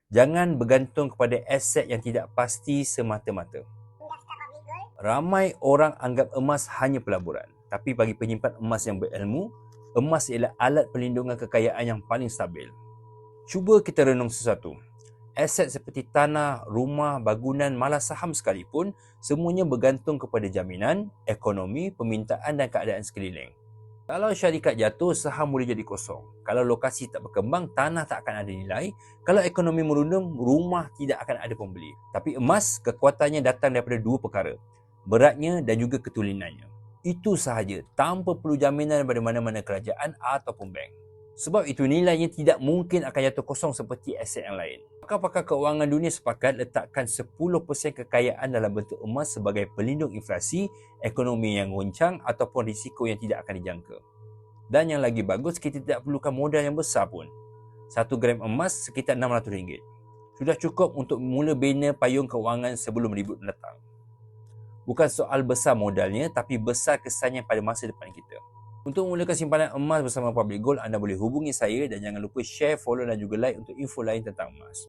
Jangan bergantung kepada aset yang tidak pasti semata-mata. Ramai orang anggap emas hanya pelaburan. Tapi bagi penyimpan emas yang berilmu, emas ialah alat perlindungan kekayaan yang paling stabil. Cuba kita renung sesuatu. Aset seperti tanah, rumah, bangunan, malah saham sekalipun, semuanya bergantung kepada jaminan, ekonomi, permintaan dan keadaan sekeliling. Kalau syarikat jatuh, saham boleh jadi kosong. Kalau lokasi tak berkembang, tanah tak akan ada nilai. Kalau ekonomi merundum, rumah tidak akan ada pembeli. Tapi emas, kekuatannya datang daripada dua perkara. Beratnya dan juga ketulinannya. Itu sahaja, tanpa perlu jaminan daripada mana-mana kerajaan ataupun bank. Sebab itu nilainya tidak mungkin akan jatuh kosong seperti aset yang lain. Pakar-pakar keuangan dunia sepakat letakkan 10% kekayaan dalam bentuk emas sebagai pelindung inflasi, ekonomi yang goncang ataupun risiko yang tidak akan dijangka. Dan yang lagi bagus, kita tidak perlukan modal yang besar pun. 1 gram emas sekitar RM600. Sudah cukup untuk mula bina payung keuangan sebelum ribut datang. Bukan soal besar modalnya, tapi besar kesannya pada masa depan kita. Untuk memulakan simpanan emas bersama Public Gold, anda boleh hubungi saya dan jangan lupa share, follow dan juga like untuk info lain tentang emas.